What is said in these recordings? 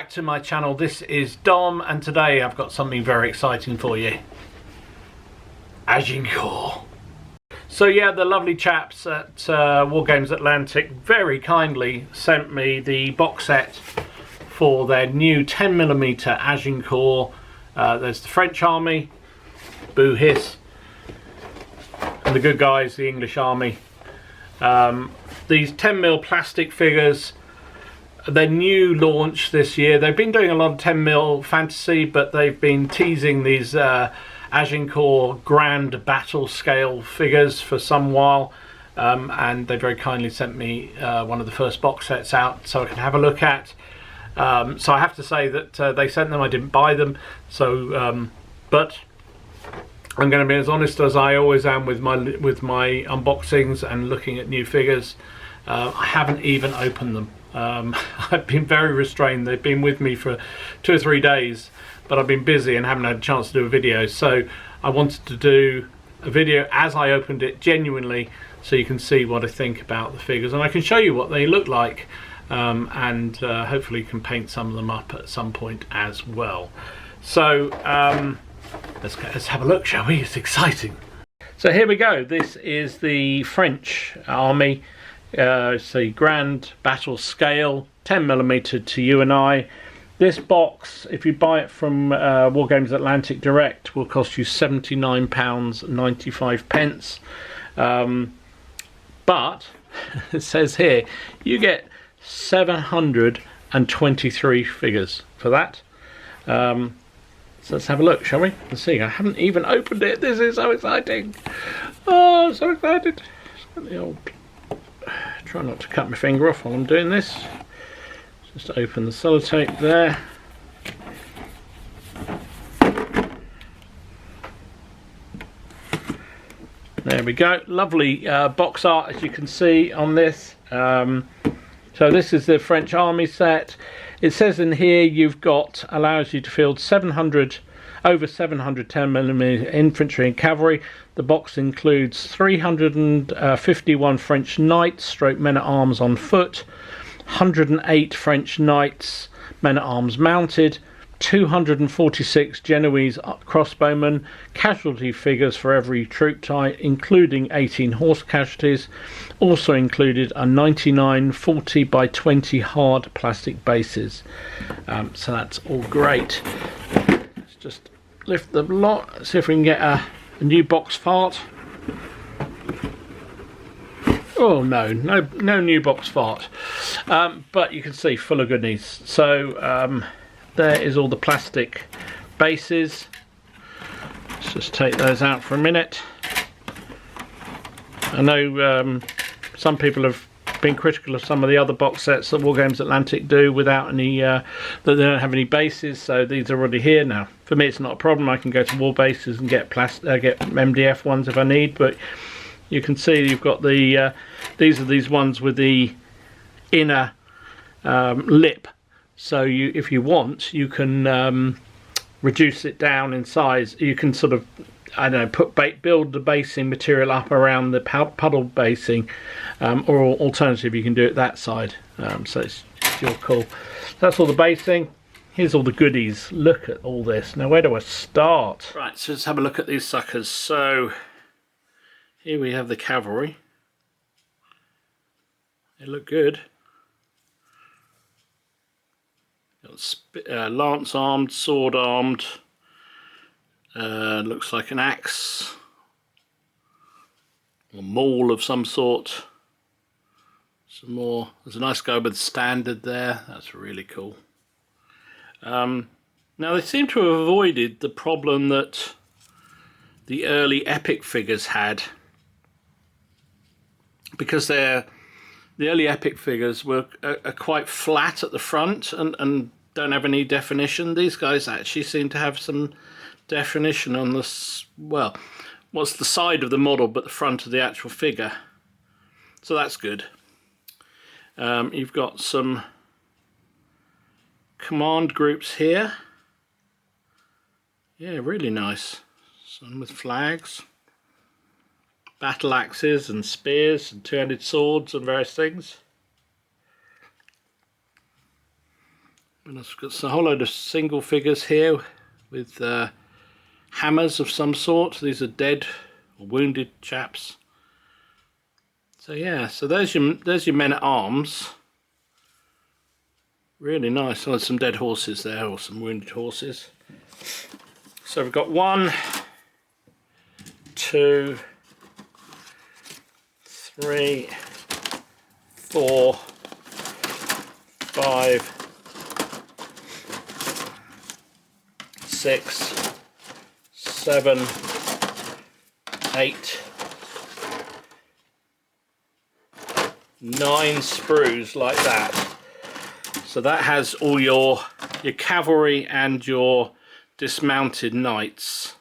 back to my channel. This is Dom, and today I've got something very exciting for you. Azincourt. So yeah, the lovely chaps at Wargames Atlantic very kindly sent me the box set for their new 10mm Azincourt. There's the French army, boo hiss, and the good guys, the English army. These 10mm plastic figures, their new launch this year. They've been doing a lot of 10mm fantasy, but they've been teasing these Azincourt grand battle scale figures for some while, and they very kindly sent me one of the first box sets out so I can have a look at. So I have to say that they sent them, I didn't buy them, so but I'm going to be as honest as I always am with my unboxings and looking at new figures. I haven't even opened them. I've been very restrained. They've been with me for 2 or 3 days, but I've been busy and haven't had a chance to do a video. So I wanted to do a video as I opened it, genuinely, so you can see what I think about the figures, and I can show you what they look like, and hopefully you can paint some of them up at some point as well. So let's have a look, shall we? It's exciting. So here we go. This is the French army. It's a grand battle scale, 10mm to you and I. This box, if you buy it from Wargames Atlantic direct, will cost you £79.95. But it says here you get 723 figures for that. So let's have a look, shall we? Let's see. I haven't even opened it. This is so exciting. Oh, so excited. The old... Try not to cut my finger off while I'm doing this. Just open the sellotape there. There we go. Lovely box art, as you can see on this. So this is the French army set. It says in here you've got, allows you to field over 700 10mm infantry and cavalry. The box includes 351 French knights, stroke men-at-arms on foot, 108 French knights, men-at-arms mounted, 246 Genoese crossbowmen, casualty figures for every troop type, including 18 horse casualties. Also included are 99 40 by 20 hard plastic bases. So that's all great. Let's just lift the lot, see if we can get a new box fart. Oh no new box fart, but you can see full of goodies. So there is all the plastic bases. Let's just take those out for a minute. I know some people have been critical of some of the other box sets that Wargames Atlantic do without any that they don't have any bases, so these are already here now. For me it's not a problem. I can go to War Bases and get get MDF ones if I need, but you can see you've got the these are these ones with the inner lip, so if you want you can reduce it down in size. You can sort of, I don't know, build the basing material up around the puddle basing, or alternative you can do it that side. So it's your call. That's all the basing. Here's all the goodies. Look at all this. Now where do I start? Right, so let's have a look at these suckers. So here we have the cavalry. They look good. Lance armed, sword armed. Looks like an axe or maul of some sort. Some more. There's a nice guy with standard there. That's really cool. Now they seem to have avoided the problem that the early epic figures had, because the early epic figures are quite flat at the front and don't have any definition. These guys actually seem to have some definition on this, well, what's the side of the model but the front of the actual figure, so that's good. You've got some command groups here. Yeah, really nice. Some with flags, battle axes and spears and two-handed swords and various things. And I've got a whole load of single figures here with hammers of some sort. These are dead or wounded chaps. So yeah, so there's your men at arms. Really nice. Oh, there's some dead horses there, or some wounded horses. So we've got 1, 2, 3, 4, 5, 6, 7, 8, 9 sprues like that. So that has all your cavalry and your dismounted knights,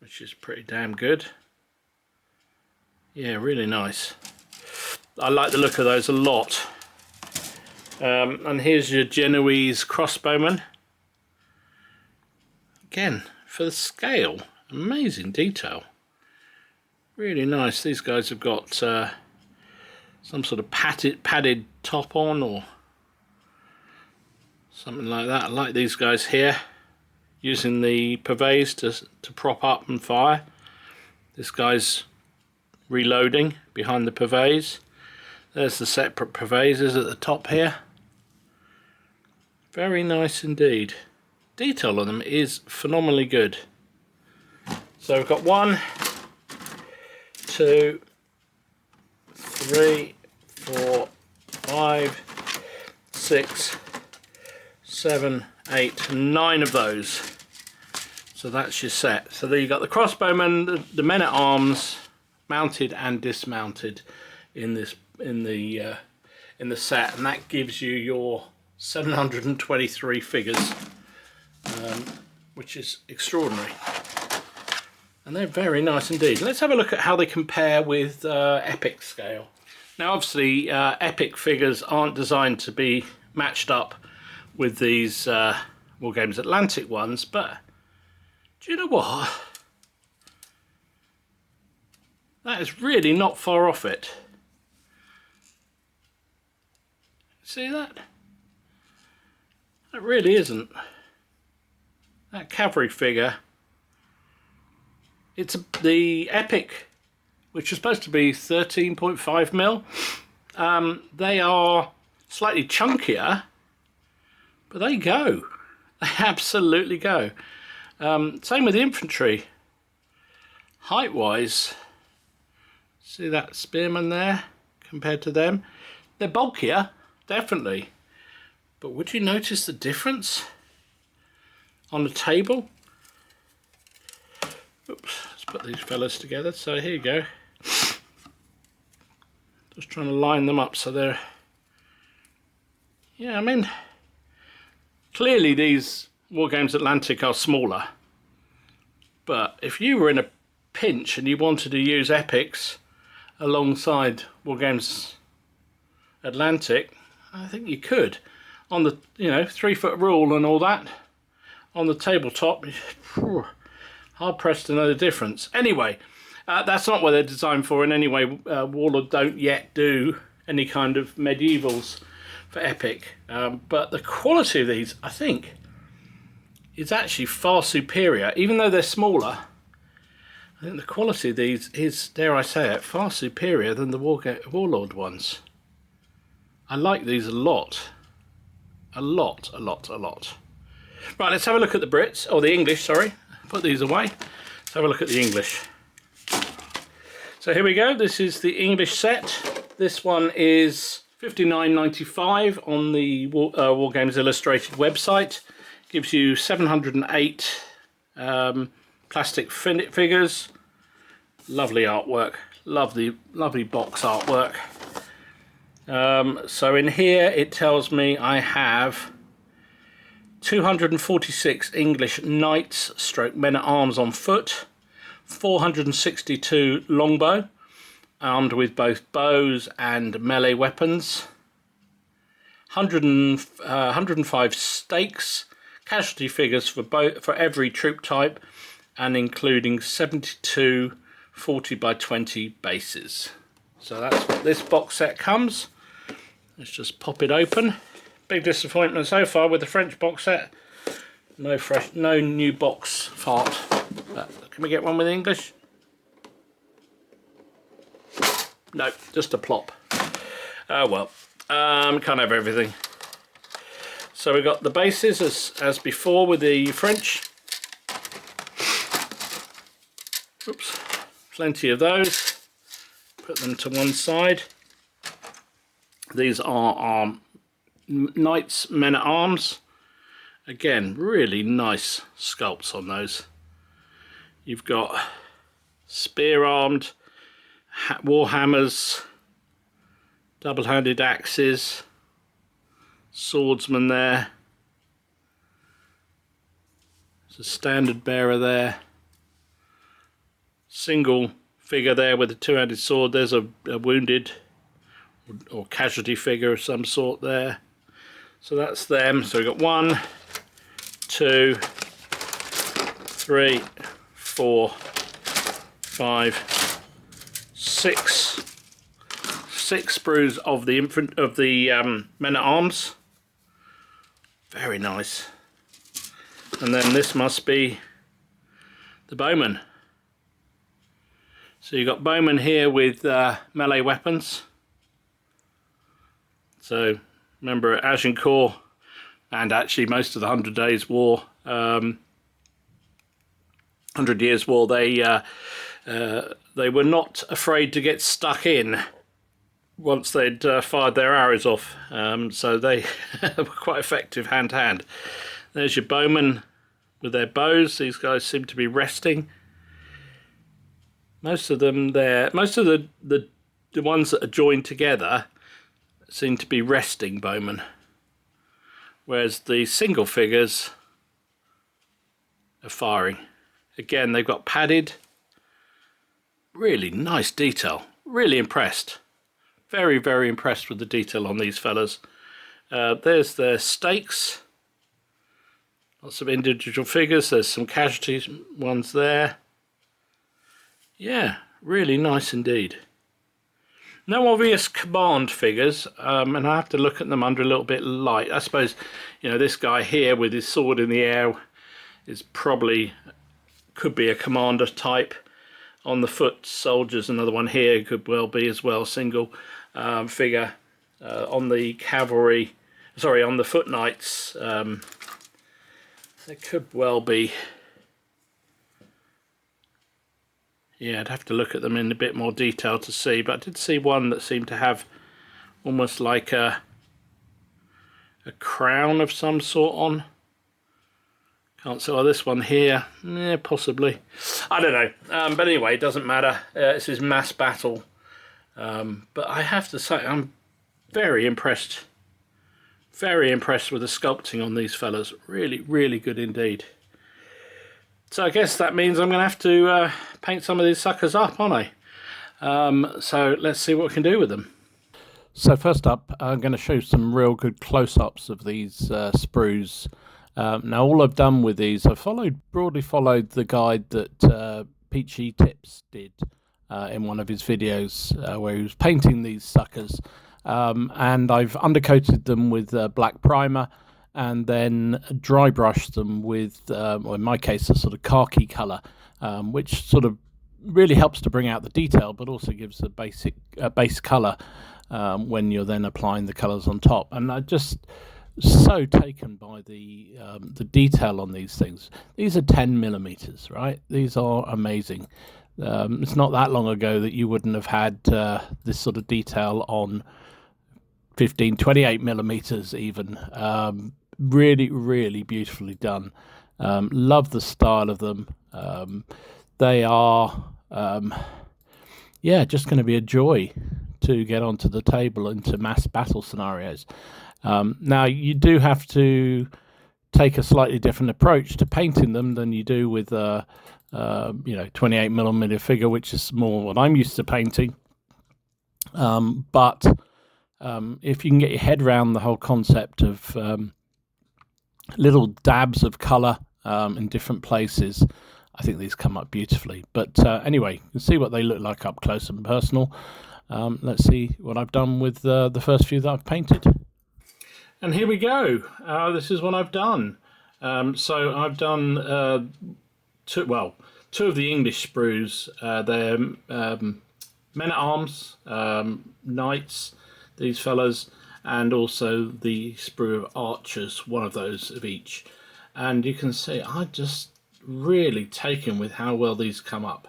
which is pretty damn good. Yeah, really nice. I like the look of those a lot. And here's your Genoese crossbowmen. Again, for the scale, amazing detail. Really nice. These guys have got some sort of padded top on or something like that. I like these guys here, using the purveyors to prop up and fire. This guy's reloading behind the purveyors. There's the separate purveyors at the top here. Very nice indeed. Detail on them is phenomenally good. So we've got 1, 2, 3, 4, 5, 6, 7, 8, 9 of those. So that's your set. So there you got the crossbowmen, the men at arms, mounted and dismounted in the set, and that gives you your 723 figures, which is extraordinary. And they're very nice indeed. Let's have a look at how they compare with epic scale. Now obviously epic figures aren't designed to be matched up with these Wargames Atlantic ones, but do you know what? That is really not far off it. See that? That really isn't. That cavalry figure, it's the epic, which is supposed to be 13.5 mil. They are slightly chunkier, but they go. They absolutely go. Same with the infantry. Height-wise, see that spearman there compared to them? They're bulkier, definitely. But would you notice the difference on the table? Oops, let's put these fellas together. So here you go. Just trying to line them up so they're... Yeah, I mean, clearly these Wargames Atlantic are smaller. But if you were in a pinch and you wanted to use epics alongside Wargames Atlantic, I think you could. On the 3-foot rule and all that, on the tabletop, hard pressed to know the difference. Anyway, that's not what they're designed for in any way. Warlord don't yet do any kind of medievals for epic, but the quality of these, I think, is actually far superior. Even though they're smaller, I think the quality of these is, dare I say it, far superior than the Warlord ones. I like these a lot. A lot. Right, let's have a look at the Brits, or the English, sorry. Put these away. Let's have a look at the English. So here we go. This is the English set. This one is $59.95 on the Wargames Illustrated website. Gives you 708 plastic figures. Lovely artwork. Lovely box artwork. So in here it tells me I have 246 English knights stroke men at arms on foot, 462 longbow armed with both bows and melee weapons, 105 stakes, casualty figures for every troop type, and including 72 40 by 20 bases. So that's what this box set comes. Let's just pop it open. big disappointment so far with the French box set. No new box fart. Can we get one with English? No, just a plop. Oh well, can't have everything. So we got the bases as before with the French. Oops, plenty of those. Put them to one side. These are our Knights Men at Arms. Again, really nice sculpts on those. You've got spear armed, war hammers, double-handed axes, swordsman there. There's a standard bearer there. Single figure there with a two-handed sword. There's a wounded or casualty figure of some sort there. So that's them. So we've got 1, 2, 3, 4, 5, 6 sprues of the men at arms. Very nice. And then this must be the bowmen. So you've got bowmen here with melee weapons. So remember at Azincourt, and actually most of the 100 Days War, 100 Years War, they were not afraid to get stuck in once they'd fired their arrows off. So they were quite effective hand to hand. There's your bowmen with their bows. These guys seem to be resting. Most of them there, most of the ones that are joined together seem to be resting bowmen, whereas the single figures are firing. Again, they've got padded, really nice detail. Really impressed. Very, very impressed with the detail on these fellas. There's their stakes. Lots of individual figures. There's some casualty ones there. Yeah, really nice indeed. No obvious command figures, and I have to look at them under a little bit light. I suppose, you know, this guy here with his sword in the air is probably, could be a commander type. On the foot soldiers, another one here could well be as well, single figure. On the cavalry, sorry, on the foot knights, there could well be. Yeah, I'd have to look at them in a bit more detail to see, but I did see one that seemed to have almost like a crown of some sort on. Can't see. Oh, this one here, yeah, possibly. I don't know. But anyway, it doesn't matter. This is mass battle. But I have to say, I'm very impressed. Very impressed with the sculpting on these fellas. Really, really good indeed. So I guess that means I'm going to have to paint some of these suckers up, aren't I? So let's see what we can do with them. So first up, I'm going to show some real good close-ups of these sprues. Now all I've done with these, I've broadly followed the guide that Peachy Tips did in one of his videos where he was painting these suckers. And I've undercoated them with black primer and then dry brushed them with, well, in my case, a sort of khaki colour, which sort of really helps to bring out the detail, but also gives a base colour when you're then applying the colours on top. And I just so taken by the detail on these things. These are 10mm, right? These are amazing. It's not that long ago that you wouldn't have had this sort of detail on 15, 28mm even. Really, really beautifully done. Love the style of them. They are, yeah, just going to be a joy to get onto the table into mass battle scenarios. Now, you do have to take a slightly different approach to painting them than you do with a 28mm figure, which is more what I'm used to painting. But if you can get your head around the whole concept of little dabs of colour in different places, I think these come up beautifully. But anyway, you can see what they look like up close and personal. Let's see what I've done with the first few that I've painted. And here we go. This is what I've done. So I've done two of the English sprues. They're men-at-arms, knights, these fellas, and also the sprue of archers, one of those of each. And you can see I'm just really taken with how well these come up.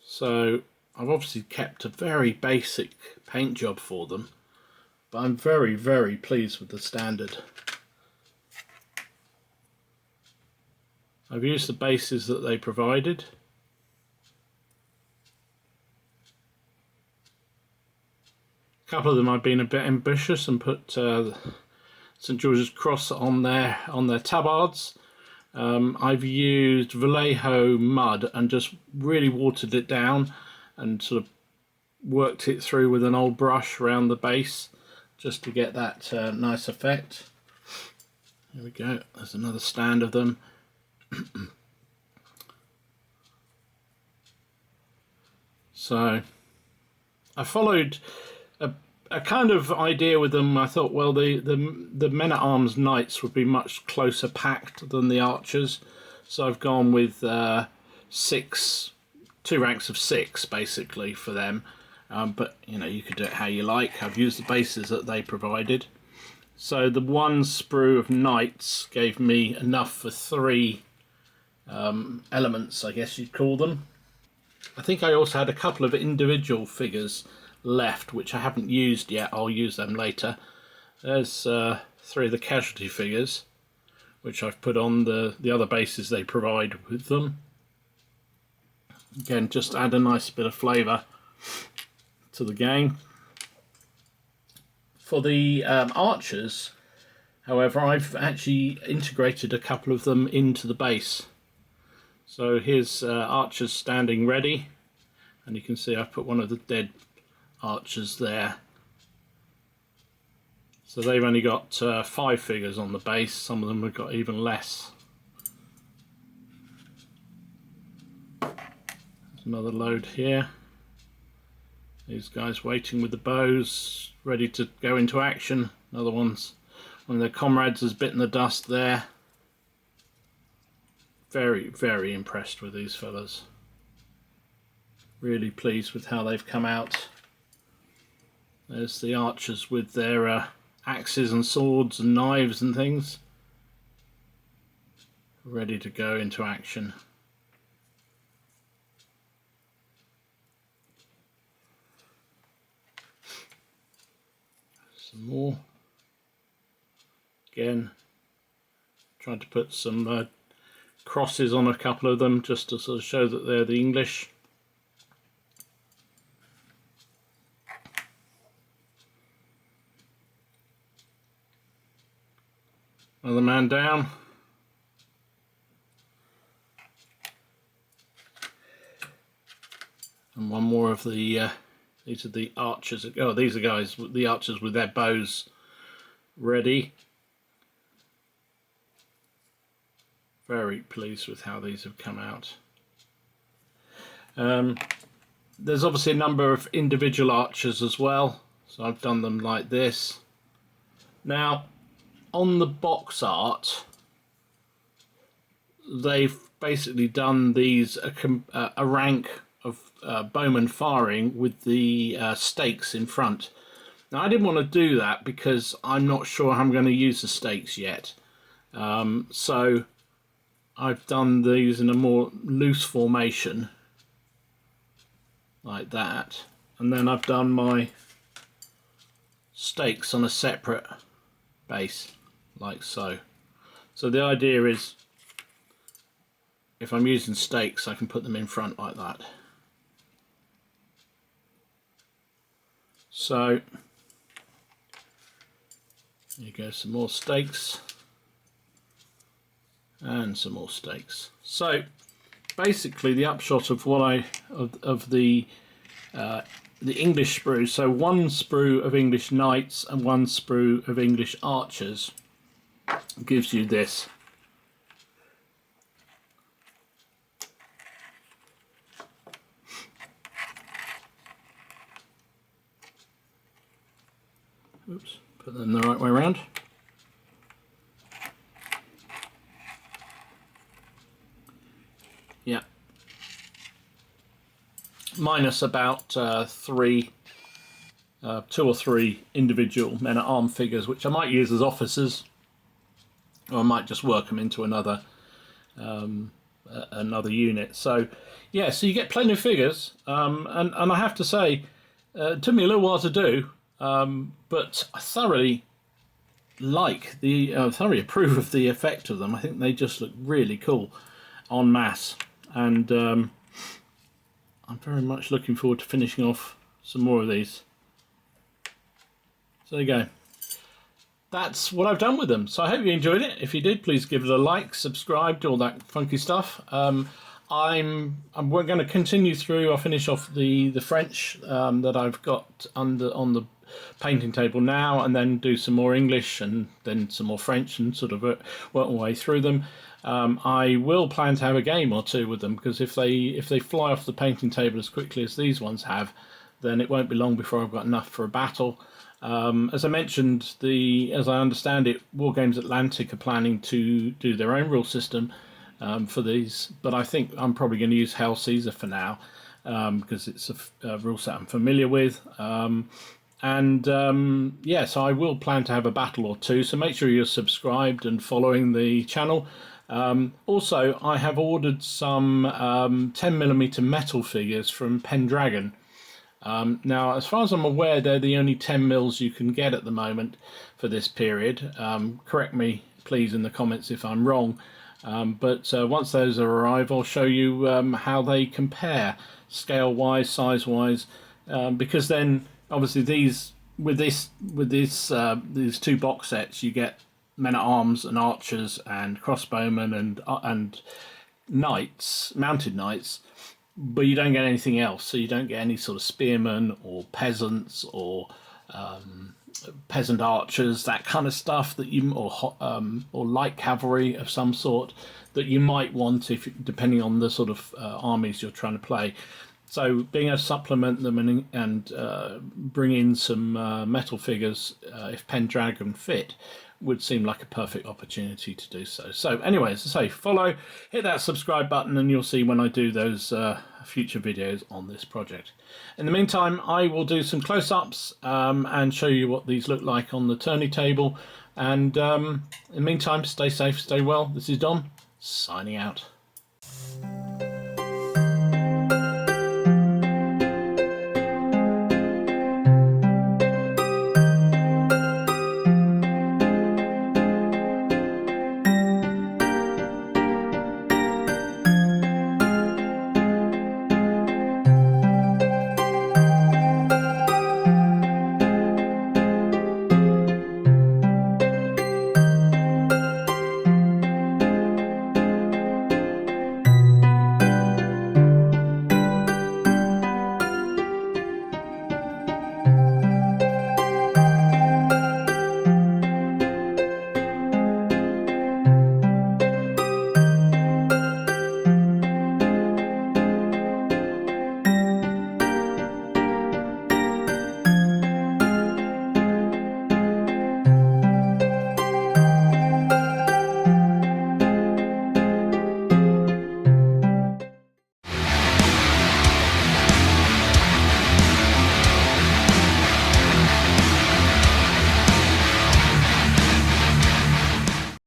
So I've obviously kept a very basic paint job for them, but I'm very, very pleased with the standard. I've used the bases that they provided. A couple of them I've been a bit ambitious and put St George's Cross on their tabards. I've used Vallejo mud and just really watered it down and sort of worked it through with an old brush around the base just to get that nice effect. There we go, there's another stand of them. So I followed a kind of idea with them. I thought, well, the men-at-arms knights would be much closer packed than the archers, so I've gone with 2 ranks of 6 basically for them. But you know, you could do it how you like. I've used the bases that they provided. So the one sprue of knights gave me enough for 3 elements, I guess you'd call them. I think I also had a couple of individual figures left which I haven't used yet. I'll use them later. There's 3 of the casualty figures which I've put on the other bases they provide with them. Again, just add a nice bit of flavour to the game. For the archers, however, I've actually integrated a couple of them into the base. So here's archers standing ready, and you can see I've put one of the dead archers there. So they've only got 5 figures on the base. Some of them have got even less. There's another load here. These guys waiting with the bows, ready to go into action. Another one of their comrades has bitten the dust there. Very, very impressed with these fellas. Really pleased with how they've come out. There's the archers with their axes and swords and knives and things, ready to go into action. Some more. Again, tried to put some crosses on a couple of them just to sort of show that they're the English. Another man down. And one more of the these are the archers. Oh, these are guys, the archers with their bows ready. Very pleased with how these have come out. There's obviously a number of individual archers as well, so I've done them like this. Now, on the box art, they've basically done these a rank of bowmen firing with the stakes in front. Now, I didn't want to do that because I'm not sure how I'm going to use the stakes yet. So I've done these in a more loose formation, like that, and then I've done my stakes on a separate base, like so. So the idea is, if I'm using stakes, I can put them in front like that. So here you go, some more stakes and some more stakes. So basically the upshot of what of the English sprue, so 1 sprue of English knights and 1 sprue of English archers gives you this. Oops. Put them the right way around. Yeah. Minus about 2 or 3 individual men-at-arms figures, which I might use as officers, or I might just work them into another unit. So yeah, so you get plenty of figures, and I have to say, it took me a little while to do, but I thoroughly thoroughly approve of the effect of them. I think they just look really cool en masse, and I'm very much looking forward to finishing off some more of these. So there you go. That's what I've done with them. So I hope you enjoyed it. If you did, please give it a like, subscribe, do all that funky stuff. We're going to continue through. I'll finish off the French that I've got on the painting table now, and then do some more English and then some more French, and sort of work my way through them. I will plan to have a game or two with them, because if they fly off the painting table as quickly as these ones have, then it won't be long before I've got enough for a battle. As I mentioned, as I understand it, Wargames Atlantic are planning to do their own rule system for these, but I think I'm probably going to use Hail Caesar for now, because it's a rule set I'm familiar with. Yeah, so I will plan to have a battle or two, so make sure you're subscribed and following the channel. Also, I have ordered some 10mm metal figures from Pendragon. Now, as far as I'm aware, they're the only 10 mils you can get at the moment for this period. Correct me, please, in the comments if I'm wrong. But once those arrive, I'll show you how they compare scale-wise, size-wise. Because then, obviously, these 2 box sets, you get men-at-arms and archers and crossbowmen and knights, mounted knights. But you don't get anything else, so you don't get any sort of spearmen or peasants or peasant archers, that kind of stuff that you or light cavalry of some sort that you might want depending on the sort of armies you're trying to play. So being able to supplement them and bring in some metal figures if Pendragon fit would seem like a perfect opportunity to do so. So anyway, as I say, hit that subscribe button, and you'll see when I do those future videos on this project. In the meantime, I will do some close-ups and show you what these look like on the tourney table. And in the meantime, stay safe, stay well. This is Don, signing out.